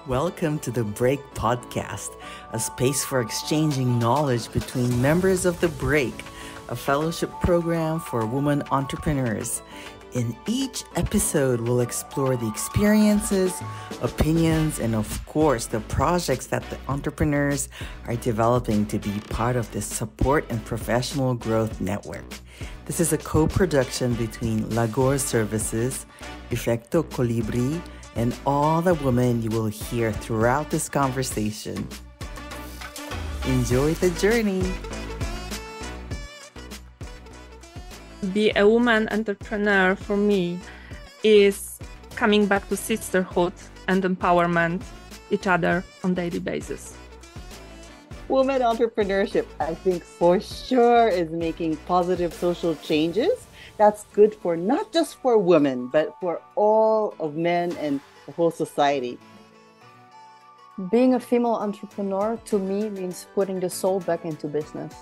Welcome to the Break Podcast, a space for exchanging knowledge between members of the Break, a fellowship program for women entrepreneurs. In each episode, we'll explore the experiences, opinions, and of course, the projects that the entrepreneurs are developing to be part of this support and professional growth network. This is a co-production between Lagor Services, Efecto Colibrí, and all the women you will hear throughout this conversation. Enjoy the journey. Be a woman entrepreneur for me is coming back to sisterhood and empowerment each other on daily basis. Women entrepreneurship, I think for sure, is making positive social changes. That's good for not just for women, but for all of men and the whole society. Being a female entrepreneur to me means putting the soul back into business.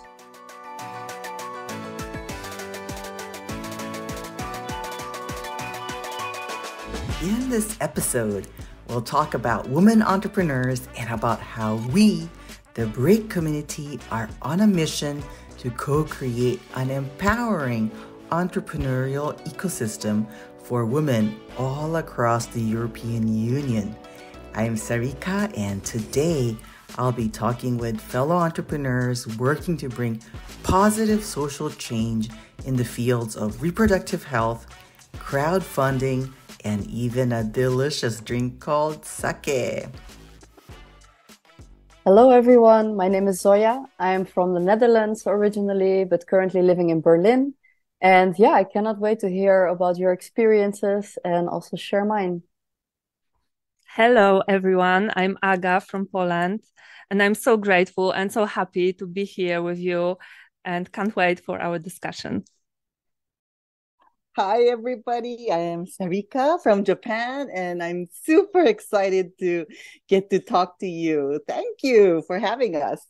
In this episode, we'll talk about women entrepreneurs and about how we, the Break community, are on a mission to co-create an empowering entrepreneurial ecosystem for women all across the European Union. I'm Sarika, and today I'll be talking with fellow entrepreneurs working to bring positive social change in the fields of reproductive health, crowdfunding, and even a delicious drink called Seki. Hello everyone, my name is Zoya. I am from the Netherlands originally, but currently living in Berlin. And yeah, I cannot wait to hear about your experiences and also share mine. Hello, everyone. I'm Aga from Poland, and I'm so grateful and so happy to be here with you and can't wait for our discussion. Hi, everybody. I am Sarika from Japan, and I'm super excited to get to talk to you. Thank you for having us.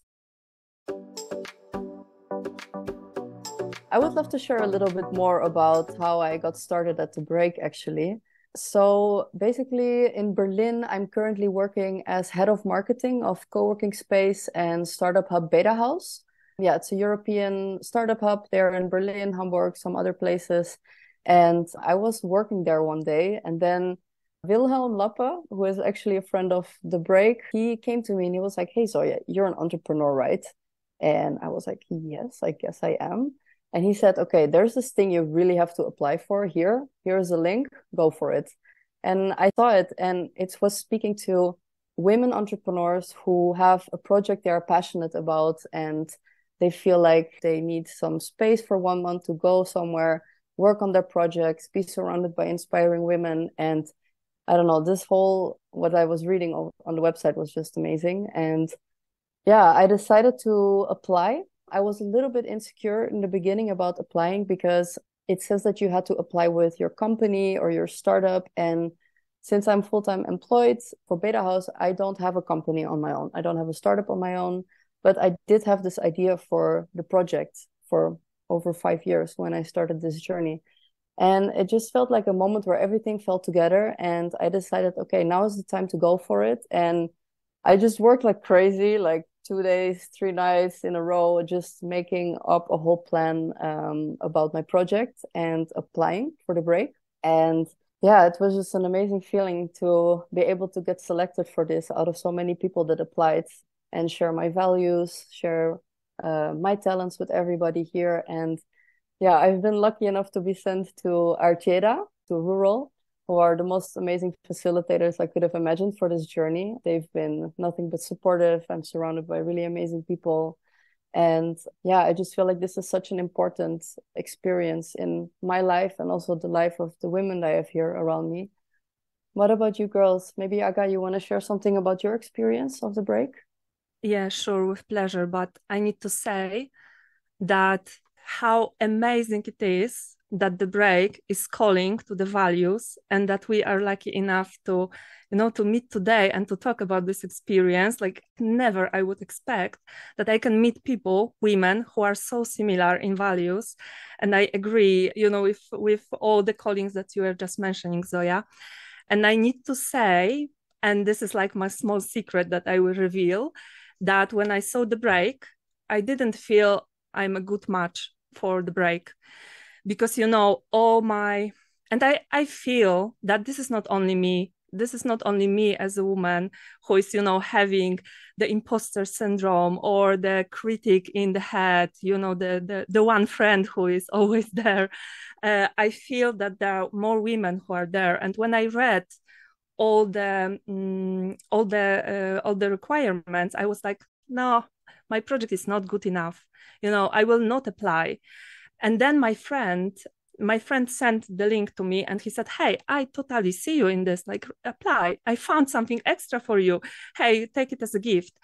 I would love to share a little bit more about how I got started at the Break, actually. So basically in Berlin, I'm currently working as head of marketing of co-working space and startup hub Beta House. Yeah, it's a European startup hub there in Berlin, Hamburg, some other places. And I was working there one day, and then Wilhelm Lappe, who is actually a friend of the Break, he came to me and he was like, "Hey, Zoya, you're an entrepreneur, right?" And I was like, "Yes, I guess I am." And he said, "Okay, there's this thing you really have to apply for here. Here's a link, go for it." And I saw it, and it was speaking to women entrepreneurs who have a project they are passionate about, and they feel like they need some space for 1 month to go somewhere, work on their projects, be surrounded by inspiring women. And I don't know, this whole, what I was reading on the website was just amazing. And yeah, I decided to apply. I was a little bit insecure in the beginning about applying because it says that you had to apply with your company or your startup. And since I'm full-time employed for Beta House, I don't have a company on my own. I don't have a startup on my own, but I did have this idea for the project for over 5 years when I started this journey. And it just felt like a moment where everything fell together. And I decided, okay, now is the time to go for it. And I just worked like crazy, like 2 days, 3 nights in a row, just making up a whole plan about my project and applying for the Break. And yeah, it was just an amazing feeling to be able to get selected for this out of so many people that applied and share my values, share my talents with everybody here. And yeah, I've been lucky enough to be sent to Artieda, to Rural, who are the most amazing facilitators I could have imagined for this journey. They've been nothing but supportive. I'm surrounded by really amazing people. And yeah, I just feel like this is such an important experience in my life and also the life of the women that I have here around me. What about you girls? Maybe Aga, you want to share something about your experience of the Break? Yeah, sure, with pleasure. But I need to say that how amazing it is that the Break is calling to the values, and that we are lucky enough to, to meet today and to talk about this experience. Like never I would expect that I can meet people, women who are so similar in values. And I agree, with all the callings that you were just mentioning, Zoya. And I need to say, And this is like my small secret that I will reveal, that when I saw the break, I didn't feel I'm a good match for the break, because, you know, I feel that this is not only me. This is not only me as a woman who is, you know, having the imposter syndrome or the critic in the head, you know, the one friend who is always there. I feel that there are more women who are there. And when I read all the requirements, I was like, no, my project is not good enough. You know, I will not apply. And then my friend sent the link to me and he said, hey, I totally see you in this, like, apply. I found something extra for you. Hey, take it as a gift.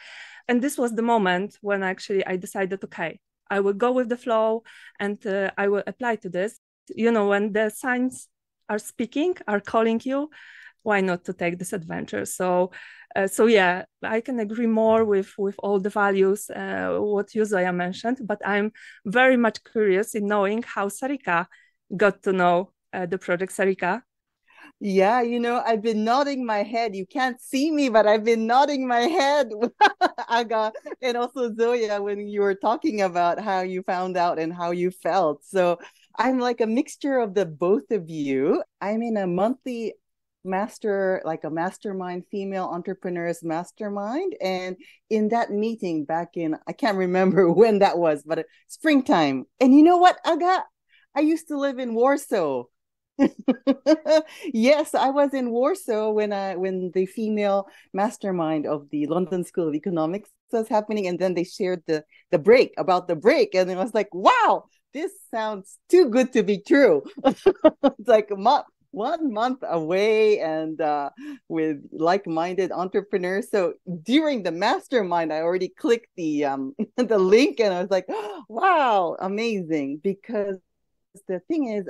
And this was the moment when actually I decided, okay, I will go with the flow and I will apply to this. You know, when the signs are speaking, are calling you, why not to take this adventure? So yeah, I can agree more with all the values, what you, Zoya, mentioned, but I'm very much curious in knowing how Sarika got to know the project. Sarika? Yeah, you know, I've been nodding my head. You can't see me, but I've been nodding my head, Aga, and also Zoya, when you were talking about how you found out and how you felt. So I'm like a mixture of the both of you. I'm in a monthly like a mastermind, female entrepreneurs mastermind. And in that meeting back in, I can't remember when that was, but springtime. And you know what, Aga? I used to live in Warsaw. Yes, I was in Warsaw when the female mastermind of the London School of Economics was happening, and then they shared the break, and it was like, wow, this sounds too good to be true. It's like 1 month away, and with like-minded entrepreneurs. So during the mastermind, I already clicked the the link, and I was like, wow, amazing. Because the thing is,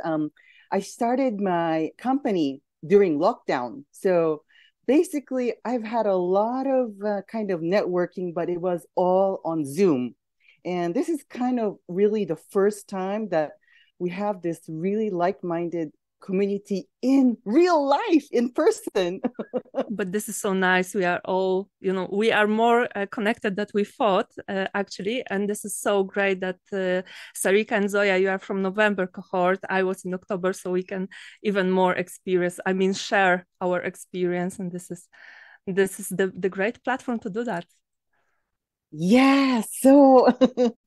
I started my company during lockdown. So basically, I've had a lot of kind of networking, but it was all on Zoom. And this is kind of really the first time that we have this really like-minded community in real life, in person. But this is so nice. We are all, you know, we are more connected than we thought, actually. And this is so great that Sarika and Zoya, you are from November cohort. I was in October, so we can even more share our experience. And this is the great platform to do that. Yeah, so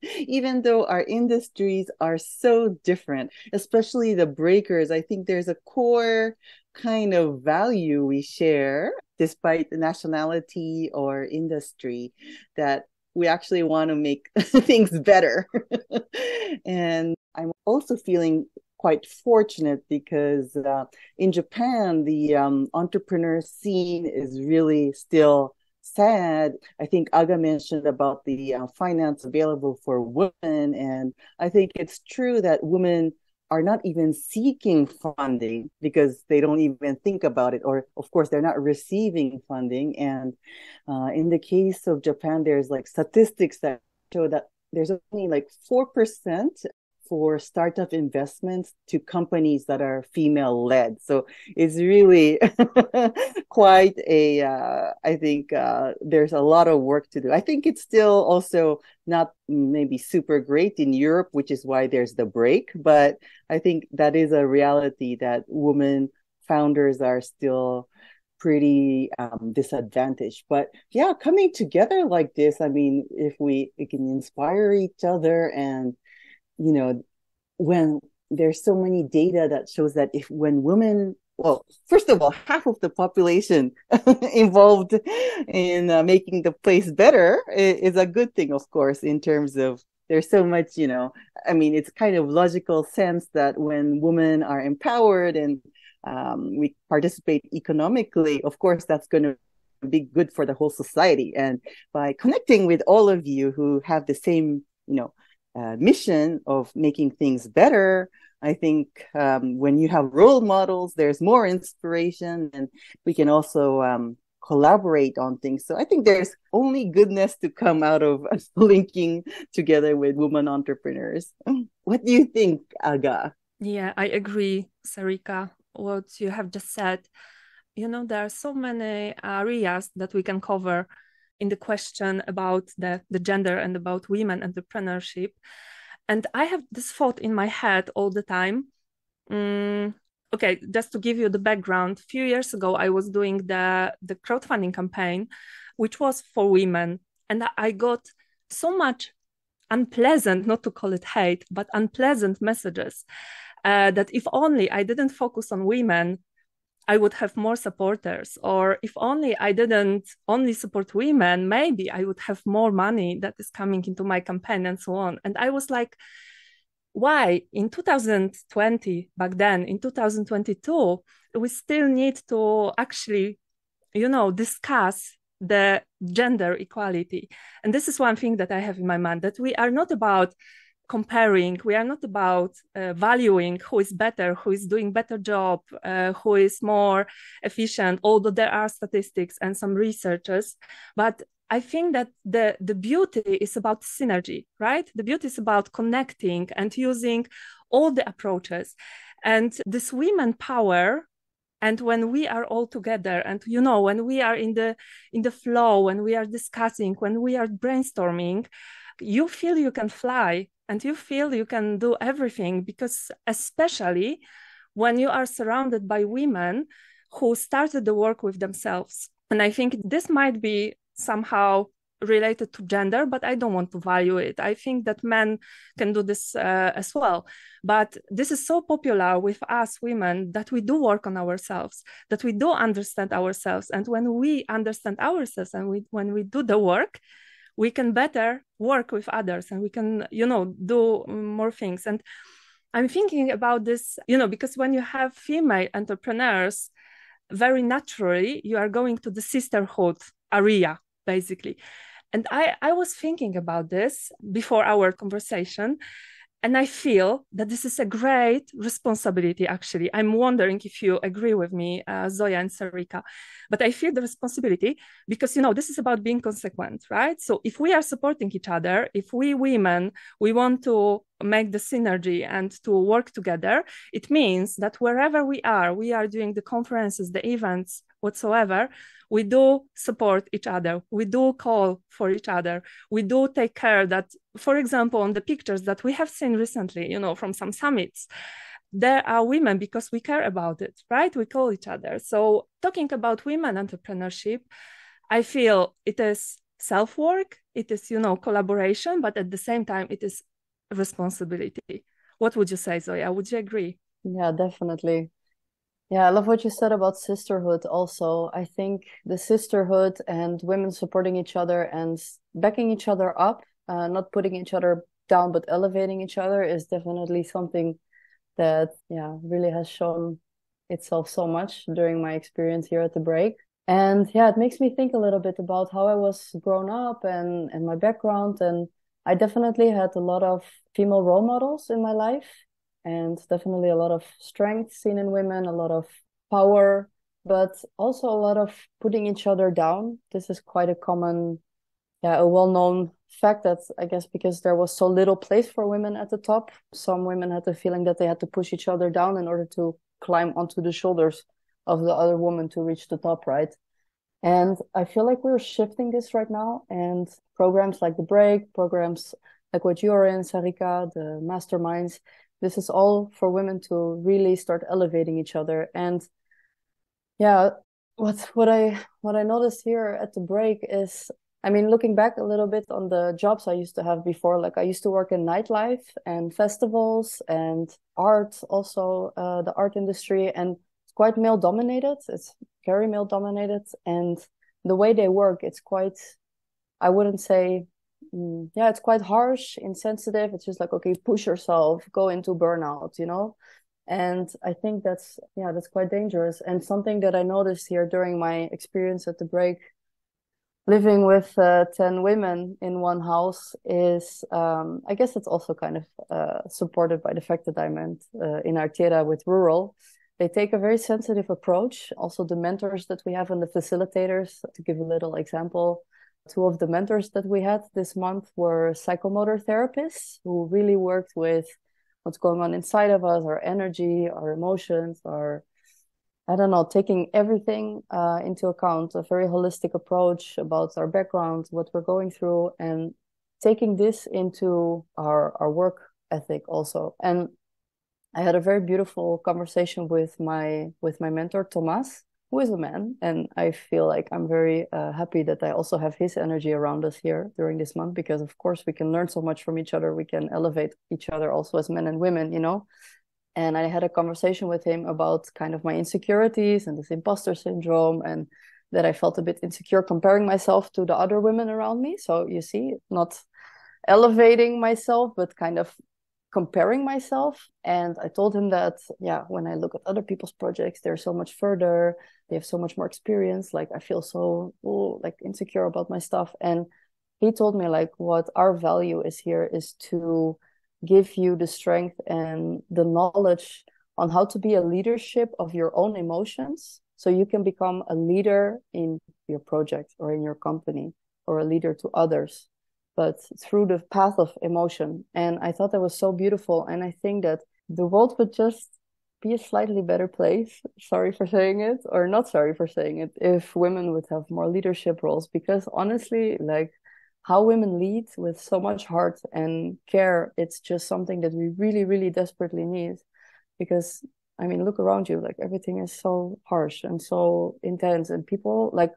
even though our industries are so different, especially the breakers, I think there's a core kind of value we share, despite the nationality or industry, that we actually want to make things better. And I'm also feeling quite fortunate because in Japan, the entrepreneur scene is really still sad. I think Aga mentioned about the finance available for women, and I think it's true that women are not even seeking funding because they don't even think about it, or of course they're not receiving funding. And in the case of Japan, there's like statistics that show that there's only like 4% for startup investments to companies that are female led. So it's really quite I think there's a lot of work to do. I think it's still also not maybe super great in Europe, which is why there's the break. But I think that is a reality that women founders are still pretty disadvantaged. But yeah, coming together like this, I mean, if we can inspire each other, and you know, when there's so many data that shows that when women, well, first of all, half of the population involved in making the place better is a good thing, of course, in terms of there's so much, you know, I mean, it's kind of logical sense that when women are empowered and we participate economically, of course, that's going to be good for the whole society. And by connecting with all of you who have the same, you know, mission of making things better, I think when you have role models, there's more inspiration, and we can also collaborate on things. So I think there's only goodness to come out of linking together with women entrepreneurs. What do you think, Aga? Yeah, I agree, Sarika, what you have just said. there are so many areas that we can cover in the question about the gender and about women entrepreneurship. And I have this thought in my head all the time. Okay, just to give you the background, a few years ago, I was doing the crowdfunding campaign, which was for women. And I got so much unpleasant, not to call it hate, but unpleasant messages that if only I didn't focus on women, I would have more supporters. Or if only I didn't only support women, maybe I would have more money that is coming into my campaign and so on. And I was like, why in 2020, back then, in 2022, we still need to actually, discuss the gender equality. And this is one thing that I have in my mind, that we are not about comparing, we are not about valuing who is better, who is doing better job, who is more efficient, although there are statistics and some researchers. But I think that the beauty is about synergy, right? The beauty is about connecting and using all the approaches. And this women power, and when we are all together, and when we are in the flow, when we are discussing, when we are brainstorming, you feel you can fly and you feel you can do everything, because especially when you are surrounded by women who started the work with themselves. And I think this might be somehow related to gender, but I don't want to value it. I think that men can do this as well. But this is so popular with us women, that we do work on ourselves, that we do understand ourselves. And when we understand ourselves and when we do the work, we can better work with others, and we can, do more things. And I'm thinking about this, because when you have female entrepreneurs, very naturally, you are going to the sisterhood area, basically. And I was thinking about this before our conversation, and I feel that this is a great responsibility, actually. I'm wondering if you agree with me, Zoya and Sarika. But I feel the responsibility because, this is about being consequent, right? So if we are supporting each other, if we women, we want to make the synergy and to work together, it means that wherever we are doing the conferences, the events, whatsoever, we do support each other. We do call for each other. We do take care that, for example, on the pictures that we have seen recently, from some summits, there are women because we care about it, right? We call each other. So talking about women entrepreneurship, I feel it is self-work, it is, collaboration, but at the same time, it is responsibility. What would you say, Zoya? Would you agree? Yeah, definitely. Yeah, I love what you said about sisterhood also. I think the sisterhood and women supporting each other and backing each other up, not putting each other down, but elevating each other is definitely something that, really has shown itself so much during my experience here at the break. And it makes me think a little bit about how I was grown up and my background. And I definitely had a lot of female role models in my life. And definitely a lot of strength seen in women, a lot of power, but also a lot of putting each other down. This is quite a common, a well-known fact that I guess because there was so little place for women at the top, some women had the feeling that they had to push each other down in order to climb onto the shoulders of the other woman to reach the top, right? And I feel like we're shifting this right now. And programs like The Break, programs like what you're in, Sarika, the masterminds, this is all for women to really start elevating each other. And what I noticed here at the break is, I mean, looking back a little bit on the jobs I used to have before, like I used to work in nightlife and festivals and art, also the art industry, and it's quite male dominated. It's very male dominated, and the way they work, it's quite, I wouldn't say. It's quite harsh, insensitive. It's just like, okay, push yourself, go into burnout, And I think that's quite dangerous. And something that I noticed here during my experience at the break, living with 10 women in one house is, I guess it's also kind of supported by the fact that I'm in Artera with Rural. They take a very sensitive approach. Also the mentors that we have and the facilitators, to give a little example, 2 of the mentors that we had this month were psychomotor therapists who really worked with what's going on inside of us, our energy, our emotions, our I don't know, taking everything into account, a very holistic approach about our background, what we're going through, and taking this into our work ethic also. And I had a very beautiful conversation with my mentor, Thomas, who is a man. And I feel like I'm very happy that I also have his energy around us here during this month, because of course we can learn so much from each other. We can elevate each other also as men and women, you know. And I had a conversation with him about kind of my insecurities and this imposter syndrome, and that I felt a bit insecure comparing myself to the other women around me. So you see, not elevating myself, but kind of comparing myself. And I told him that, yeah, when I look at other people's projects, they're so much further, they have so much more experience. Like I feel so like insecure about my stuff. And he told me like what our value is here is to give you the strength and the knowledge on how to be a leadership of your own emotions, so you can become a leader in your project or in your company, or a leader to others, but through the path of emotion. And I thought that was so beautiful. And I think that the world would just be a slightly better place, sorry for saying it, or not sorry for saying it, if women would have more leadership roles. Because honestly, like, how women lead with so much heart and care, it's just something that we really, really desperately need. Because, I mean, look around you, like everything is so harsh and so intense. And people, like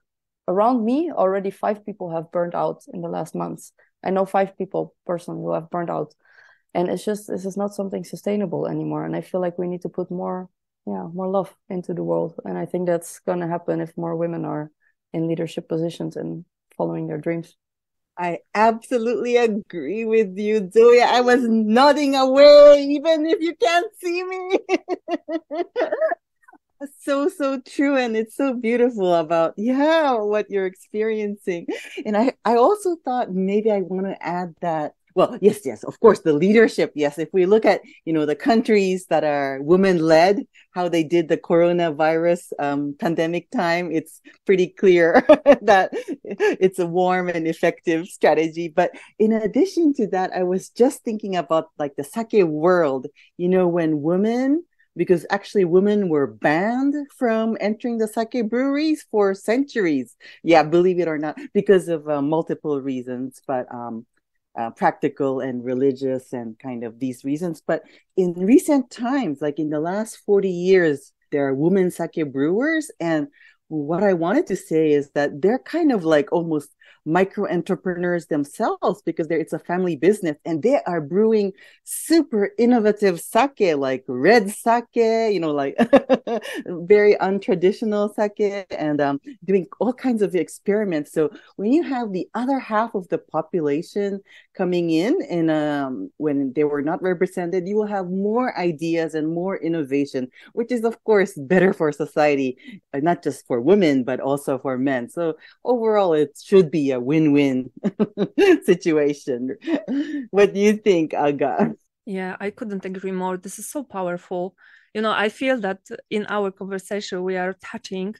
around me, already 5 people have burned out in the last months. I know 5 people personally who have burned out. And it's just, this is not something sustainable anymore. And I feel like we need to put more love into the world. And I think that's going to happen if more women are in leadership positions and following their dreams. I absolutely agree with you, Zoya. I was nodding away, even if you can't see me. So true. And it's so beautiful about, what you're experiencing. And I also thought maybe I want to add that, well, yes, of course, the leadership. Yes. If we look at, the countries that are women led, how they did the coronavirus pandemic time, it's pretty clear that it's a warm and effective strategy. But in addition to that, I was just thinking about like the sake world, when women, because actually women were banned from entering the sake breweries for centuries. Yeah, believe it or not, because of multiple reasons, but practical and religious and kind of these reasons. But in recent times, like in the last 40 years, there are women sake brewers. And what I wanted to say is that they're kind of like almost micro entrepreneurs themselves, because it's a family business, and they are brewing super innovative sake, like red sake, like very untraditional sake, and doing all kinds of experiments. So when you have the other half of the population coming in, and when they were not represented, you will have more ideas and more innovation, which is of course better for society, not just for women but also for men. So overall, it should be a win-win situation. What do you think, Aga? Yeah, I couldn't agree more. This is so powerful. I feel that in our conversation, we are touching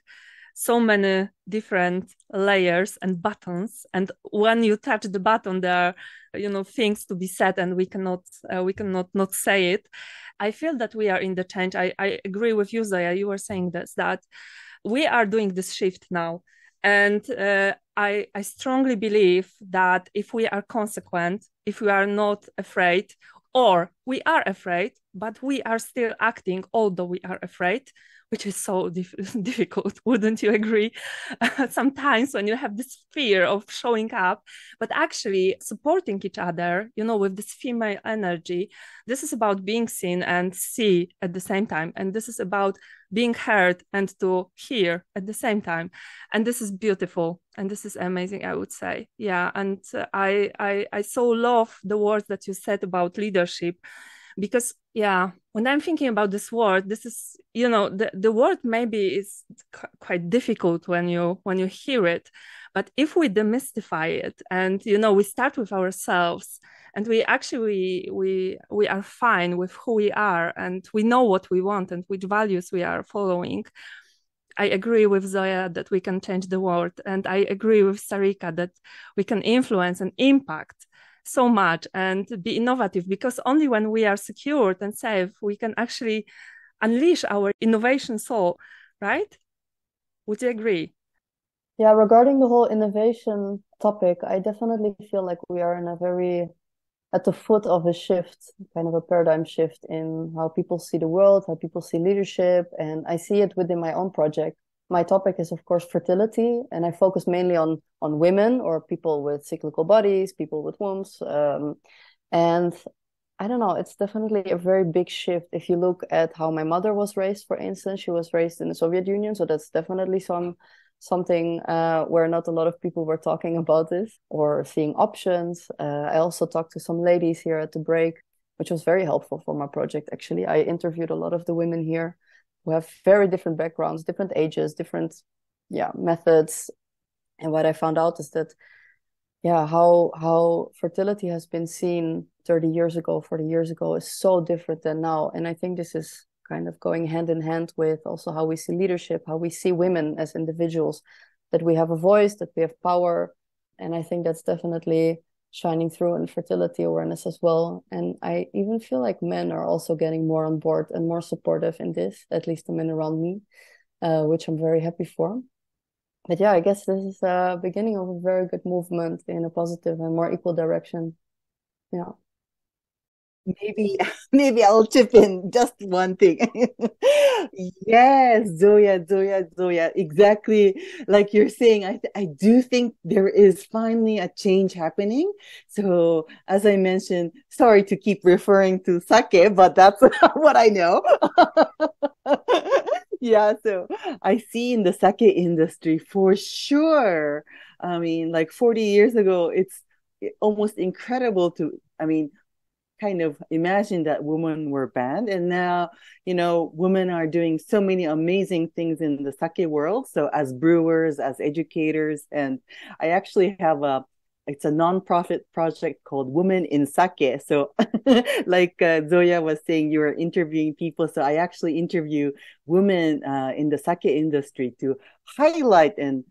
so many different layers and buttons. And when you touch the button, there are, things to be said, and we cannot not say it. I feel that we are in the change. I agree with you, Zoya. You were saying this, that we are doing this shift now. And I strongly believe that if we are consequent, if we are not afraid, or we are afraid, but we are still acting, although we are afraid, which is so difficult, wouldn't you agree? Sometimes when you have this fear of showing up, but actually supporting each other, with this female energy, this is about being seen and see at the same time. And this is about being heard and to hear at the same time. And this is beautiful. And this is amazing, I would say. Yeah. And I so love the words that you said about leadership, because when I'm thinking about this word, this is, the word maybe is quite difficult when you hear it, but if we demystify it and, we start with ourselves, and we actually, we are fine with who we are, and we know what we want and which values we are following. I agree with Zoya that we can change the world. And I agree with Sarika that we can influence and impact so much and be innovative, because only when we are secured and safe, we can actually unleash our innovation soul. right? Would you agree? Yeah, regarding the whole innovation topic, I definitely feel like we are at the foot of a shift, kind of a paradigm shift in how people see the world, how people see leadership. And I see it within my own project. My topic is, of course, fertility, and I focus mainly on women or people with cyclical bodies, people with wombs. And I don't know, it's definitely a very big shift. If you look at how my mother was raised, for instance, she was raised in the Soviet Union. So that's definitely something where not a lot of people were talking about this or seeing options. I also talked to some ladies here at the break, which was very helpful for my project, actually. I interviewed a lot of the women here who have very different backgrounds, different ages, different methods. And what I found out is that how fertility has been seen 30 years ago, 40 years ago is so different than now. And I think this is kind of going hand in hand with also how we see leadership, how we see women as individuals, that we have a voice, that we have power. And I think that's definitely shining through in fertility awareness as well. And I even feel like men are also getting more on board and more supportive in this, at least the men around me, which I'm very happy for. But yeah, I guess this is a beginning of a very good movement in a positive and more equal direction. Yeah. Maybe I'll chip in just one thing. Yes, Zoya, exactly like you're saying. I do think there is finally a change happening. So as I mentioned, sorry to keep referring to sake, but that's what I know. Yeah, so I see in the sake industry for sure. I mean, like 40 years ago, it's almost incredible kind of imagine that women were banned, and now women are doing so many amazing things in the sake world, so as brewers, as educators. And I actually have it's a non-profit project called Women in Sake. So like Zoya was saying, you were interviewing people, so I actually interview women in the sake industry to highlight and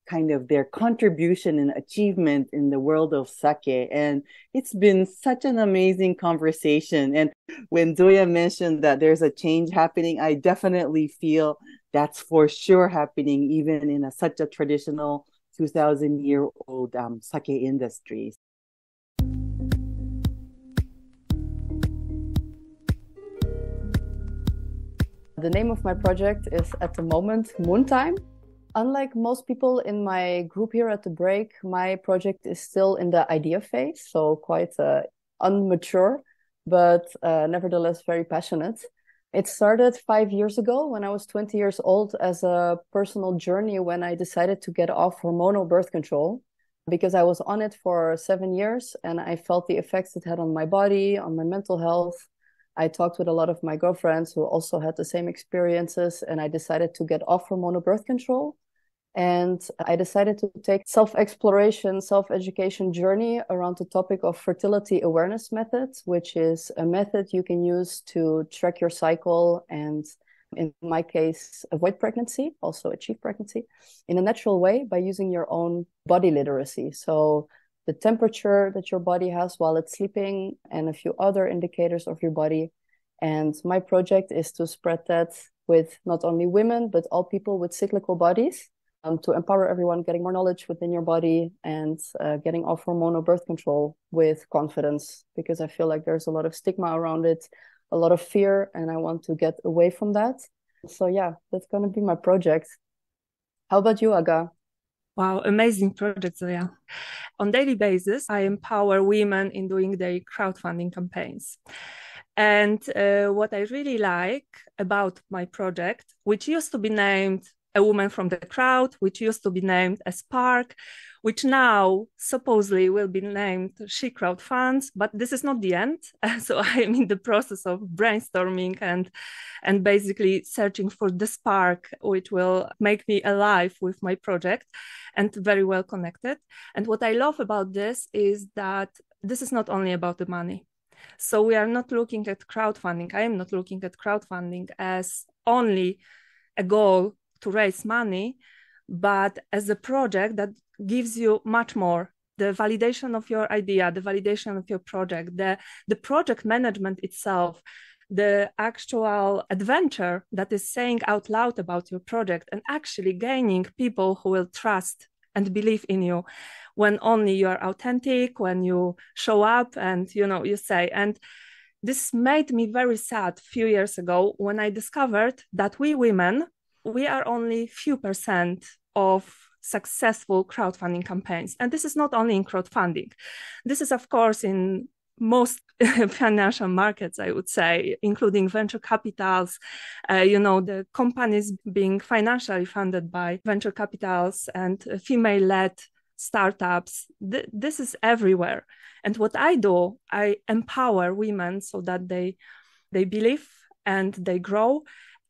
kind of their contribution and achievement in the world of sake. And it's been such an amazing conversation. And when Zoya mentioned that there's a change happening, I definitely feel that's for sure happening, even in such a traditional 2,000-year-old sake industry. The name of my project is at the moment Moontime. Unlike most people in my group here at the break, my project is still in the idea phase, so quite unmature, but nevertheless very passionate. It started 5 years ago when I was 20 years old as a personal journey when I decided to get off hormonal birth control, because I was on it for 7 years and I felt the effects it had on my body, on my mental health. I talked with a lot of my girlfriends who also had the same experiences, and I decided to get off hormonal birth control. And I decided to take self-exploration, self-education journey around the topic of fertility awareness methods, which is a method you can use to track your cycle and, in my case, avoid pregnancy, also achieve pregnancy, in a natural way by using your own body literacy. So the temperature that your body has while it's sleeping and a few other indicators of your body. And my project is to spread that with not only women, but all people with cyclical bodies. To empower everyone, getting more knowledge within your body and getting off hormonal birth control with confidence, because I feel like there's a lot of stigma around it, a lot of fear, and I want to get away from that. So yeah, that's going to be my project. How about you, Aga? Wow, amazing project, Zoya. On daily basis, I empower women in doing their crowdfunding campaigns. And what I really like about my project, which used to be named A Woman from the Crowd, which used to be named a Spark, which now supposedly will be named She Crowdfunds, but this is not the end. So I am in the process of brainstorming and basically searching for the spark which will make me alive with my project and very well connected. And what I love about this is that this is not only about the money. So we are not looking at crowdfunding. I am not looking at crowdfunding as only a goal to raise money, but as a project that gives you much more. The validation of your idea, the validation of your project, the project management itself, the actual adventure that is saying out loud about your project and actually gaining people who will trust and believe in you when only you are authentic, when you show up and, you say. And this made me very sad a few years ago when I discovered that we women, we are only few percent of successful crowdfunding campaigns. And this is not only in crowdfunding. This is, of course, in most financial markets, I would say, including venture capitals, the companies being financially funded by venture capitals and female-led startups. This is everywhere. And what I do, I empower women so that they believe and they grow.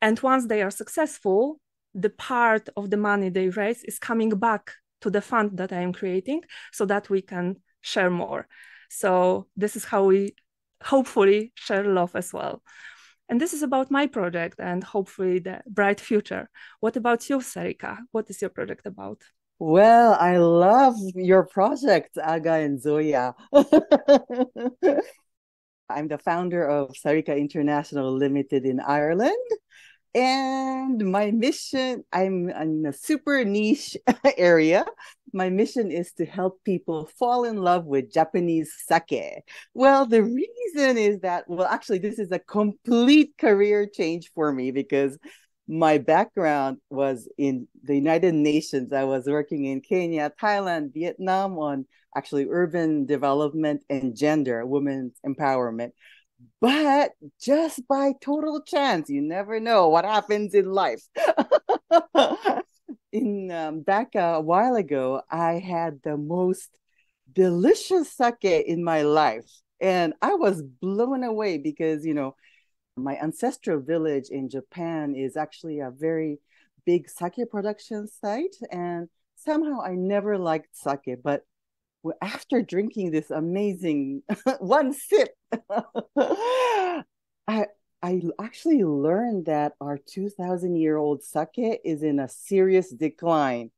And once they are successful, the part of the money they raise is coming back to the fund that I am creating so that we can share more. So this is how we hopefully share love as well. And this is about my project and hopefully the bright future. What about you, Sarika? What is your project about? Well, I love your project, Aga and Zoya. I'm the founder of Sarika International Limited in Ireland. And my mission, I'm in a super niche area. My mission is to help people fall in love with Japanese sake. Well, the reason is that, actually, this is a complete career change for me because my background was in the United Nations. I was working in Kenya, Thailand, Vietnam on actually urban development and gender, women's empowerment. But just by total chance, you never know what happens in life. Back a while ago, I had the most delicious sake in my life. And I was blown away because, my ancestral village in Japan is actually a very big sake production site. And somehow I never liked sake, but after drinking this amazing one sip, I actually learned that our 2,000-year-old sake is in a serious decline.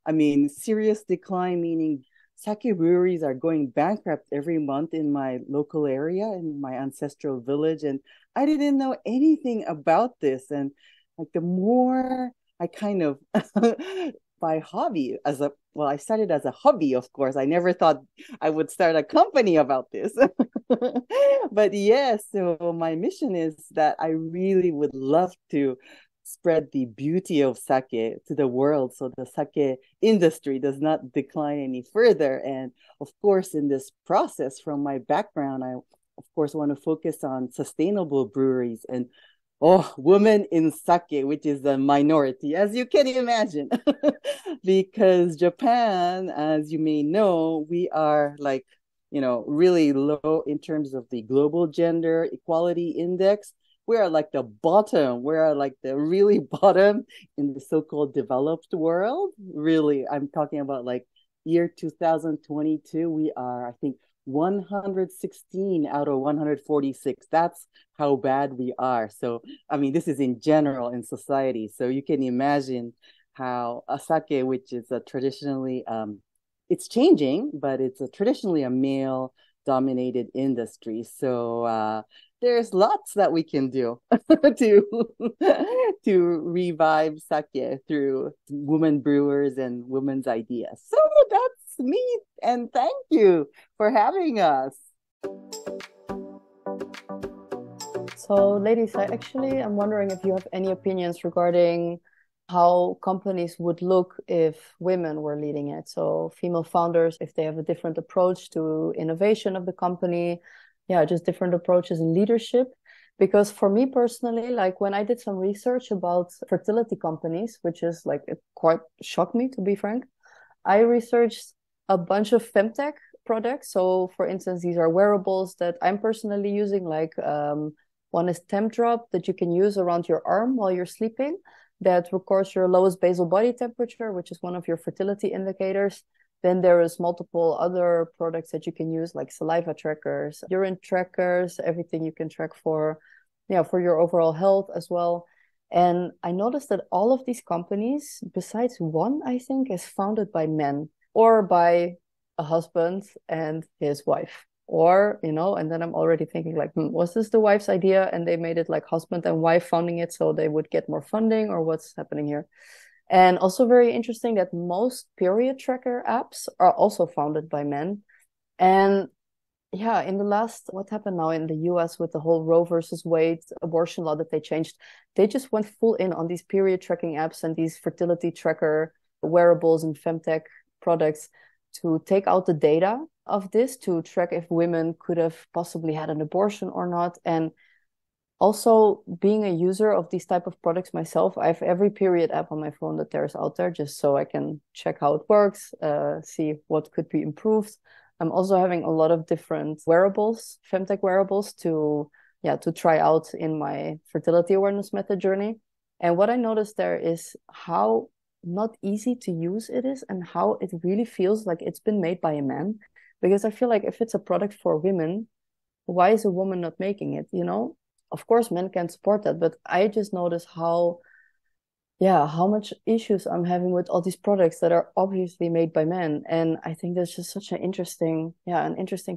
I mean, serious decline meaning sake breweries are going bankrupt every month in my local area, in my ancestral village. And I didn't know anything about this. And like the more I kind of by hobby I started as a hobby, of course. I never thought I would start a company about this. But yes, so my mission is that I really would love to spread the beauty of sake to the world so the sake industry does not decline any further. And of course, in this process, from my background, I of course want to focus on sustainable breweries and women in sake, which is a minority, as you can imagine. Because Japan, as you may know, we are really low in terms of the global gender equality index. We are like the bottom. We are like the really bottom in the so-called developed world. Really, I'm talking about like year 2022. We are, I think, 116 out of 146. That's how bad we are. So, I mean, this is in general in society. So you can imagine how a sake, which is a traditionally, it's changing, but it's traditionally a male-dominated industry. So there's lots that we can do to revive sake through women brewers and women's ideas. So that's me, and thank you for having us. So, ladies, I'm wondering if you have any opinions regarding how companies would look if women were leading it. So, female founders, if they have a different approach to innovation of the company, just different approaches in leadership. Because for me personally, like when I did some research about fertility companies, which is like, it quite shocked me, to be frank, I researched a bunch of femtech products. So for instance, these are wearables that I'm personally using, like one is Temp Drop that you can use around your arm while you're sleeping, that records your lowest basal body temperature, which is one of your fertility indicators. Then there is multiple other products that you can use, like saliva trackers, urine trackers, everything you can track for your overall health as well. And I noticed that all of these companies, besides one, I think, is founded by men or by a husband and his wife, Or, and then I'm already thinking like, was this the wife's idea and they made it like husband and wife founding it so they would get more funding, or what's happening here? And also very interesting that most period tracker apps are also founded by men. And yeah, in the last, what happened now in the US with the whole Roe versus Wade abortion law that they changed, they just went full in on these period tracking apps and these fertility tracker wearables and femtech products to take out the data of this, to track if women could have possibly had an abortion or not. And also, being a user of these type of products myself, I have every period app on my phone that there's out there, just so I can check how it works, see what could be improved. I'm also having a lot of different wearables, femtech wearables, to try out in my fertility awareness method journey. And what I noticed there is how not easy to use it is, and how it really feels like it's been made by a man. Because I feel like if it's a product for women, why is a woman not making it, Of course, men can support that, but I just notice how much issues I'm having with all these products that are obviously made by men. And I think that's just such an interesting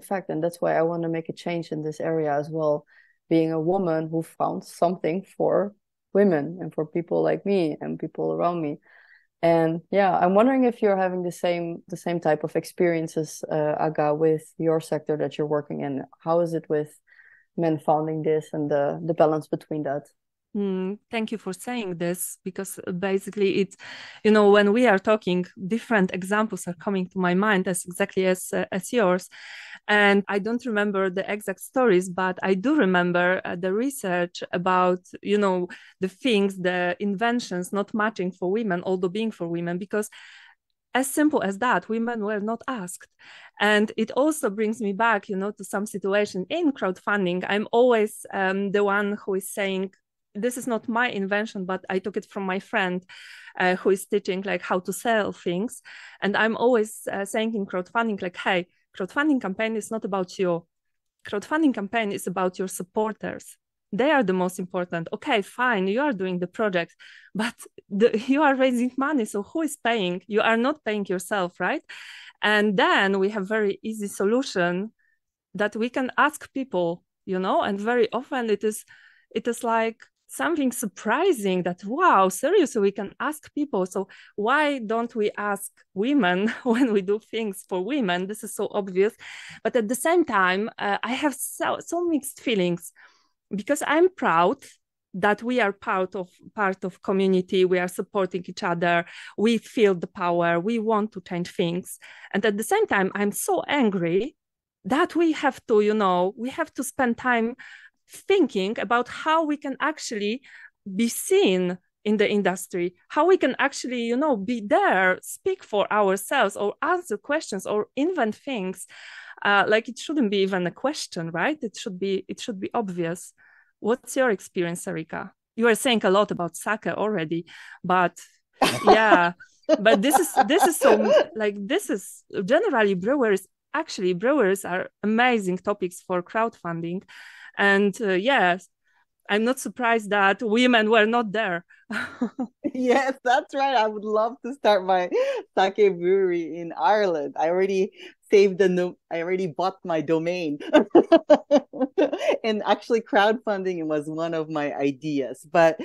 fact. And that's why I want to make a change in this area as well, being a woman who found something for women and for people like me and people around me. And I'm wondering if you're having the same type of experiences, Aga, with your sector that you're working in. How is it with men founding this and the balance between that? Thank you for saying this, because basically it's, when we are talking, different examples are coming to my mind as exactly as yours. And I don't remember the exact stories, but I do remember the research about, the things, the inventions not matching for women, although being for women, because as simple as that, women were not asked. And it also brings me back, to some situation in crowdfunding. I'm always the one who is saying, this is not my invention, but I took it from my friend who is teaching like how to sell things. And I'm always saying in crowdfunding, like, hey, crowdfunding campaign is not about you. Crowdfunding campaign is about your supporters. They are the most important. Okay, fine, you are doing the project, but you are raising money. So who is paying? You are not paying yourself, right? And then we have very easy solution that we can ask people, and very often it is like something surprising that, wow, seriously, we can ask people. So why don't we ask women when we do things for women? This is so obvious. But at the same time, I have so mixed feelings, because I'm proud that we are part of community. We are supporting each other. We feel the power. We want to change things. And at the same time, I'm so angry that we have to spend time thinking about how we can actually be seen in the industry, how we can actually, be there, speak for ourselves, or answer questions, or invent things. Like it shouldn't be even a question, right? It should be obvious. What's your experience, Sarika? You are saying a lot about sake already, but but this is so, like, this is generally brewers. Actually, brewers are amazing topics for crowdfunding. And yes, I'm not surprised that women were not there. Yes, that's right. I would love to start my sake brewery in Ireland. I already I already bought my domain. And actually crowdfunding was one of my ideas. But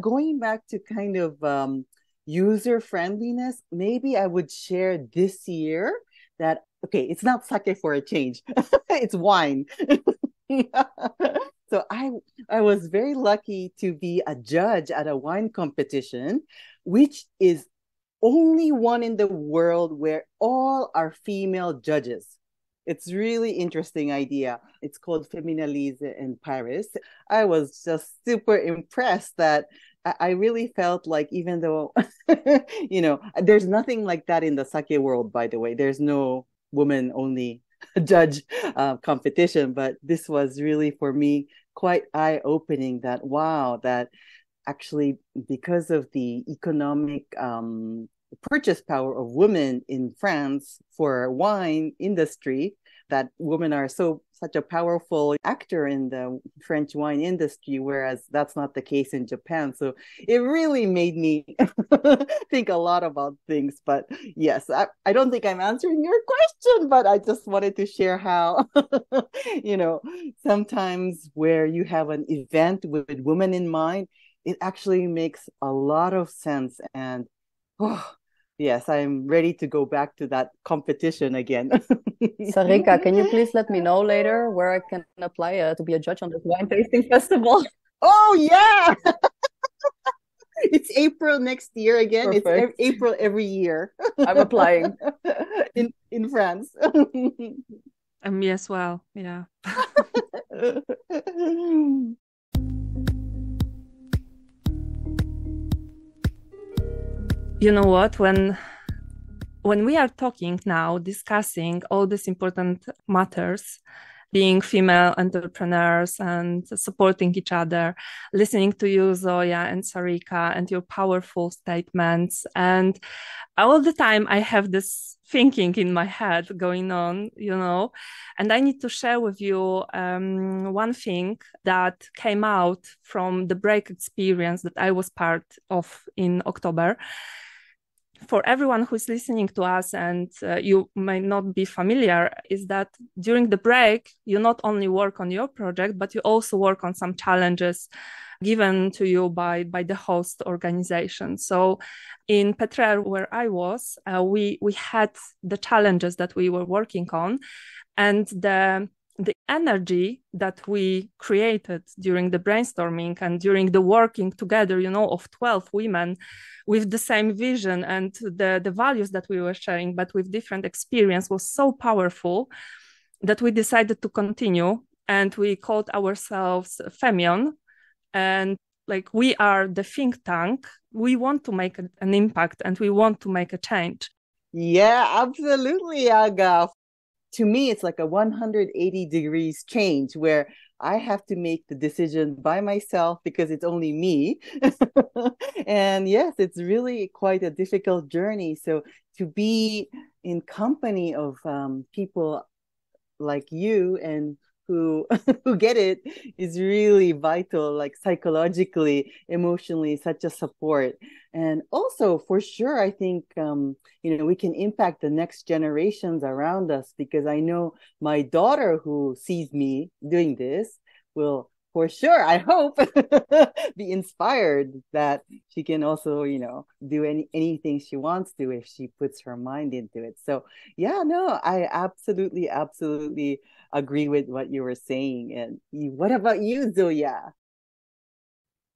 going back to kind of user friendliness, maybe I would share this year that, okay, it's not sake for a change. It's wine. So I was very lucky to be a judge at a wine competition, which is only one in the world where all are female judges. It's really interesting idea. It's called Feminalise in Paris. I was just super impressed that I really felt like, even though, there's nothing like that in the sake world, by the way. There's no woman only judge competition, but this was really for me quite eye-opening, that wow, that actually, because of the economic purchase power of women in France for wine industry, that women are such a powerful actor in the French wine industry, whereas that's not the case in Japan. So it really made me think a lot about things. But yes, I don't think I'm answering your question, but I just wanted to share how, sometimes where you have an event with women in mind, it actually makes a lot of sense. And yes, I'm ready to go back to that competition again. Sarika, can you please let me know later where I can apply to be a judge on this wine tasting festival? Oh, yeah. It's April next year again. Perfect. It's April every year. I'm applying. in France. And me as well. Yeah. You know what? When we are talking now, discussing all these important matters, being female entrepreneurs and supporting each other, listening to you, Zoya and Sarika, and your powerful statements. And all the time I have this thinking in my head going on, and I need to share with you one thing that came out from the break experience that I was part of in October. For everyone who's listening to us and you may not be familiar, is that during the break, you not only work on your project, but you also work on some challenges given to you by the host organization. So in Petrel, where I was, we had the challenges that we were working on, and the energy that we created during the brainstorming and during the working together, of 12 women with the same vision and the values that we were sharing, but with different experience, was so powerful that we decided to continue, and we called ourselves Femion. And we are the think tank. We want to make an impact and we want to make a change. Yeah, absolutely, Aga. To me, it's like a 180 degrees change where I have to make the decision by myself because it's only me. And yes, it's really quite a difficult journey. So to be in company of people like you and who get it is really vital, like psychologically, emotionally, such a support. And also, for sure, I think, we can impact the next generations around us, because I know my daughter who sees me doing this will, for sure, I hope, be inspired that she can also, do anything she wants to if she puts her mind into it. So, yeah, no, I absolutely agree with what you were saying. And what about you, Zoya?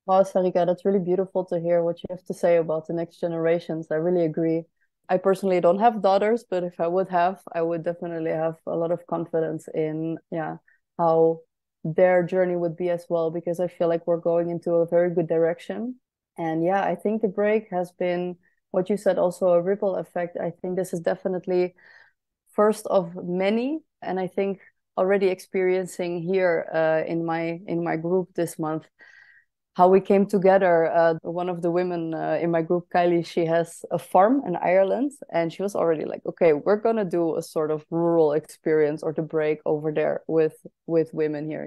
Wow, Sarika, that's really beautiful to hear what you have to say about the next generations. I really agree. I personally don't have daughters, but if I would have, I would definitely have a lot of confidence in how their journey would be as well, because I feel like we're going into a very good direction. And I think the break has been, what you said, also a ripple effect. I think this is definitely first of many, and I think already experiencing here in my group this month how we came together. One of the women in my group, Kylie, she has a farm in Ireland, and she was already like, okay, we're gonna do a sort of rural experience or the break over there with women here,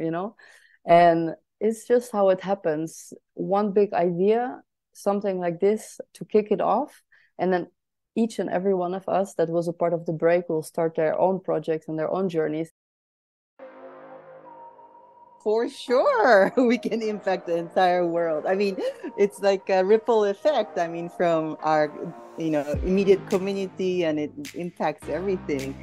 and it's just how it happens. One big idea, something like this to kick it off, and then each and every one of us that was a part of the break will start their own projects and their own journeys. For sure, we can impact the entire world. I mean, it's like a ripple effect. I mean, from our, immediate community, and it impacts everything.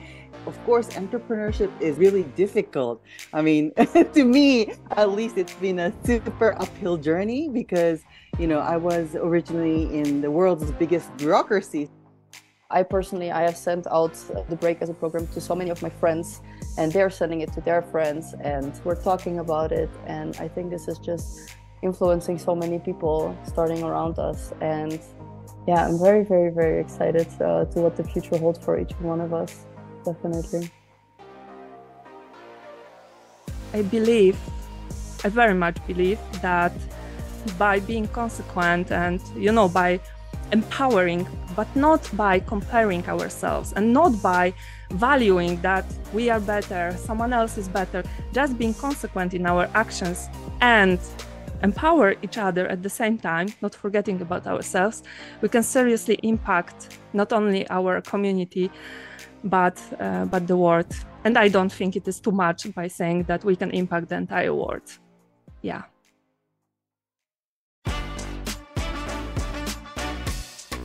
Of course, entrepreneurship is really difficult. I mean, to me, at least, it's been a super uphill journey because, I was originally in the world's biggest bureaucracy. I have sent out the break as a program to so many of my friends, and they're sending it to their friends, and we're talking about it. And I think this is just influencing so many people starting around us. And I'm very, very, very excited to what the future holds for each one of us. Definitely. I very much believe that by being consequent and, by empowering but not by comparing ourselves and not by valuing that we are better, someone else is better, just being consequent in our actions and empower each other at the same time, not forgetting about ourselves, we can seriously impact not only our community, but the world. And I don't think it is too much by saying that we can impact the entire world. Yeah.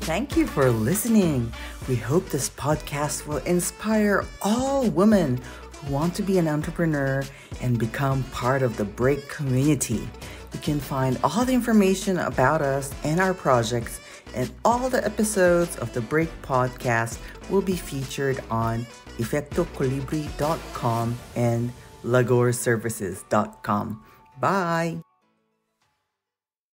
Thank you for listening. We hope this podcast will inspire all women who want to be an entrepreneur and become part of the Break community. You can find all the information about us and our projects, and all the episodes of the Break podcast will be featured on efectocolibrí.com and lagorservices.com. Bye!